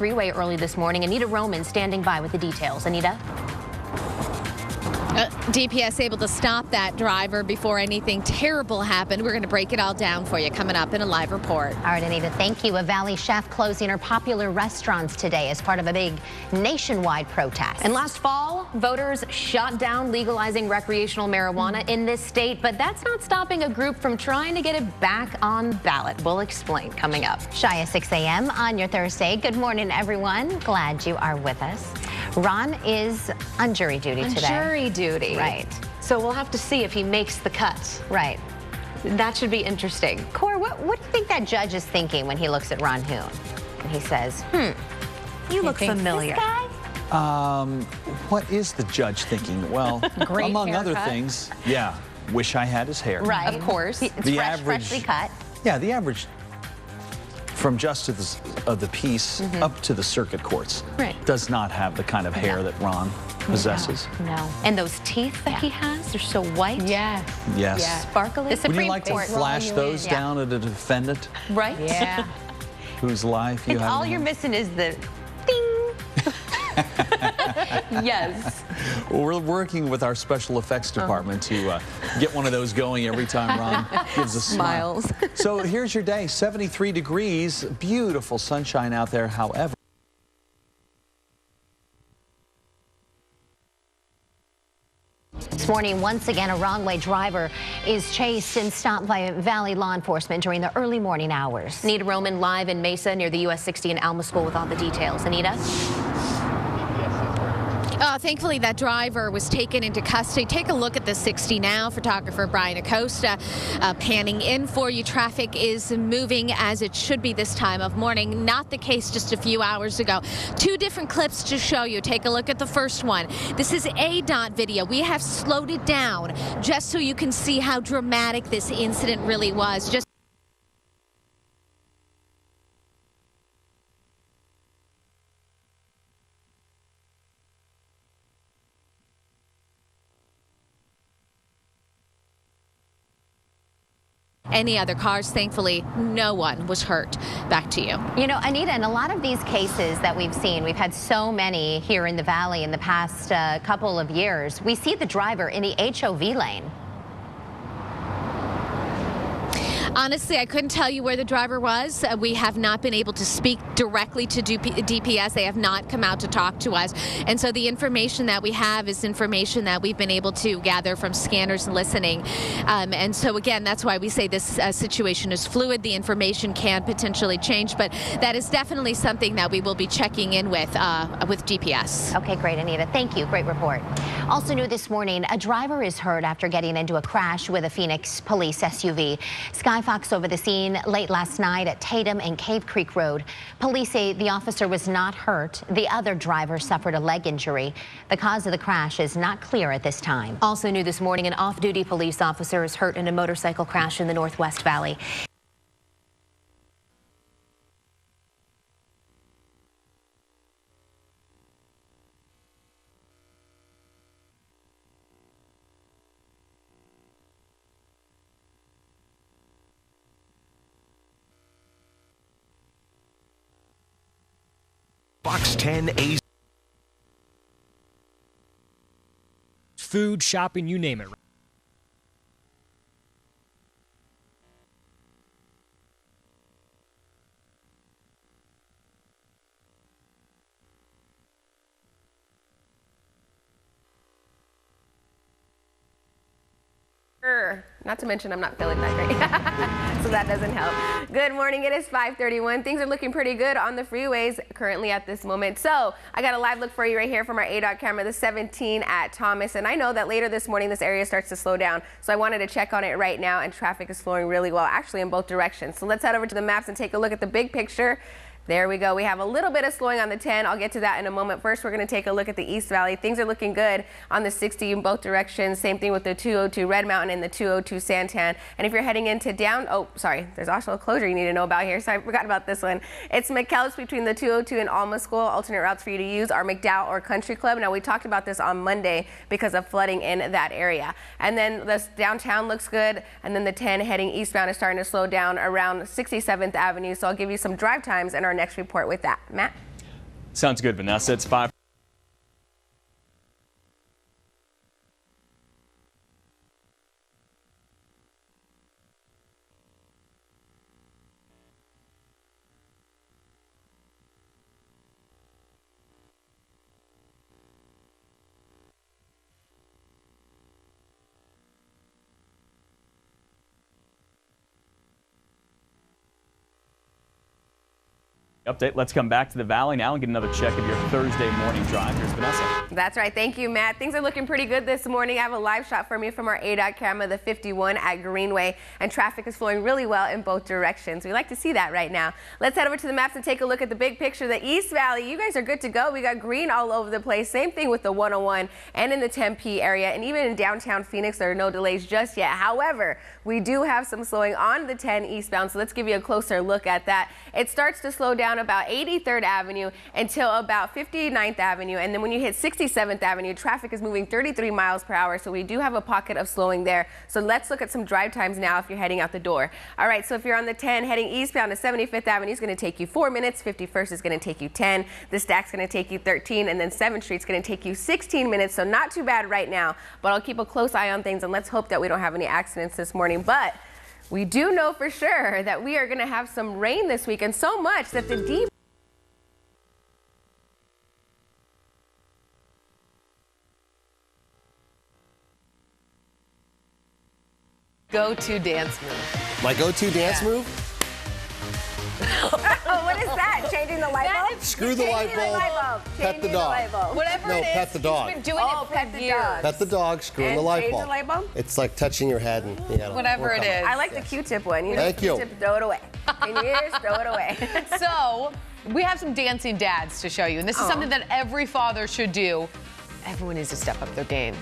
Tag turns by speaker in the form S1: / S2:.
S1: freeway early this morning. Anita Roman standing by with the details. Anita?
S2: DPS able to stop that driver before anything terrible happened. We're going to break it all down for you coming up in a live report.
S1: All right, Anita, thank you. A Valley chef closing her popular restaurants today as part of a big nationwide protest. And last fall, voters shot down legalizing recreational marijuana in this state, but that's not stopping a group from trying to get it back on the ballot. We'll explain coming up. Shy of 6 a.m. on your Thursday. Good morning, everyone. Glad you are with us. Ron is on jury duty today.
S3: Jury duty.
S1: Right.
S3: So we'll have to see if he makes the cut.
S1: Right.
S3: That should be interesting.
S1: Cor, what do you think that judge is thinking when he looks at Ron Hoon? And he says,
S3: You look familiar.
S1: This guy?
S4: What is the judge thinking? Well,
S3: Great
S4: among other
S3: haircut.
S4: things, yeah, wish I had his hair.
S1: Right.
S3: Of course.
S1: It's
S4: The
S1: fresh,
S4: average-
S1: freshly cut.
S4: Yeah, the average from justice of the peace up to the circuit courts
S3: Right.
S4: does not have the kind of hair that Ron possesses.
S1: No.
S3: And those teeth that he has, they're so white.
S2: Yes.
S4: Yes.
S2: Yeah.
S3: Sparkly.
S1: The
S4: Would
S1: Supreme
S4: you like to
S1: Court.
S4: flash
S2: you
S4: those
S1: in.
S4: down at a defendant
S3: Right?
S2: Yeah.
S4: whose life you
S1: It's
S4: have?
S1: all you're missing is the ding.
S3: Yes.
S4: Well, we're working with our special effects department to get one of those going every time Ron gives a smile.
S3: Smiles.
S4: So here's your day, 73 degrees, beautiful sunshine out there, however.
S1: This morning, once again, a wrong-way driver is chased and stopped by Valley law enforcement during the early morning hours.
S3: Anita Roman live in Mesa near the US 60 in Alma School with all the details. Anita?
S2: Thankfully, that driver was taken into custody. Take a look at the 60 now. Photographer Brian Acosta panning in for you. Traffic is moving as it should be this time of morning. Not the case just a few hours ago. Two different clips to show you. Take a look at the first one. This is ADOT video. We have slowed it down just so you can see how dramatic this incident really was. Just any other cars. Thankfully, no one was hurt. Back to you.
S1: You know, Anita, in a lot of these cases that we've seen, we've had so many here in the Valley in the past couple of years, we see the driver in the HOV lane.
S2: Honestly, I couldn't tell you where the driver was. We have not been able to speak directly to DPS. They have not come out to talk to us. And so the information that we have is information that we've been able to gather from scanners and listening. And so, again, that's why we say this situation is fluid. The information can potentially change, but that is definitely something that we will be checking in with DPS.
S1: Okay, great, Anita. Thank you. Great report. Also new this morning, a driver is hurt after getting into a crash with a Phoenix police SUV. Sky Fox over the scene late last night at Tatum and Cave Creek Road. Police say the officer was not hurt. The other driver suffered a leg injury. The cause of the crash is not clear at this time.
S3: Also new this morning, an off-duty police officer is hurt in a motorcycle crash in the Northwest Valley.
S5: Fox 10
S6: Food, shopping, you name it.
S7: Not to mention I'm not feeling that great, so that doesn't help. Good morning, it is 5:31. Things are looking pretty good on the freeways currently at this moment. So I got a live look for you right here from our ADOT camera, the 17 at Thomas. And I know that later this morning this area starts to slow down. So I wanted to check on it right now, and traffic is flowing really well, actually in both directions. So let's head over to the maps and take a look at the big picture. There we go. We have a little bit of slowing on the 10. I'll get to that in a moment. First, we're going to take a look at the East Valley. Things are looking good on the 60 in both directions. Same thing with the 202 Red Mountain and the 202 Santan. And if you're heading into there's also a closure you need to know about here. So I forgot about this one. It's McKellis between the 202 and Alma School. Alternate routes for you to use are McDowell or Country Club. Now, we talked about this on Monday because of flooding in that area. And then the downtown looks good. And then the 10 heading eastbound is starting to slow down around 67th Avenue. So I'll give you some drive times in our next report with that. Matt?
S5: Sounds good, Vanessa. It's 5. Update. Let's come back to the Valley now and get another check of your Thursday morning drive. Here's Vanessa.
S7: That's right. Thank you, Matt. Things are looking pretty good this morning. I have a live shot from you from our ADOT camera, the 51 at Greenway, and traffic is flowing really well in both directions. We like to see that right now. Let's head over to the maps and take a look at the big picture. The East Valley, you guys are good to go. We got green all over the place. Same thing with the 101 and in the Tempe area, and even in downtown Phoenix, there are no delays just yet. However, we do have some slowing on the 10 eastbound, so let's give you a closer look at that. It starts to slow down about 83rd Avenue until about 59th Avenue, and then when you hit 67th Avenue, traffic is moving 33 miles per hour, so we do have a pocket of slowing there. So let's look at some drive times now if you're heading out the door. All right, so if you're on the 10 heading eastbound to 75th Avenue, it's going to take you 4 minutes. 51st is going to take you 10. The Stack's going to take you 13, and then 7th Street's going to take you 16 minutes, so not too bad right now, but I'll keep a close eye on things, and let's hope that we don't have any accidents this morning. But we do know for sure that we are going to have some rain this week, and so much that the deep
S6: go-to dance move.
S8: My go-to dance move?
S7: Oh, what is that? Changing the light bulb?
S8: Screw the light bulb. Pet the dog.
S6: Whatever
S8: No,
S6: it is,
S8: pet the dog.
S6: he's been doing it for
S7: pet the
S6: years.
S7: dog.
S8: Pet the dog, screw in
S7: And
S8: the light
S7: change
S8: bulb.
S7: the light bulb?
S8: It's like touching your head and
S6: Whatever it is.
S7: I like the Q-tip one. You know,
S8: Thank you.
S7: Q-tip, throw it away. In your ears, throw it away.
S6: So, we have some dancing dads to show you, and this is something that every father should do. Everyone needs to step up their game.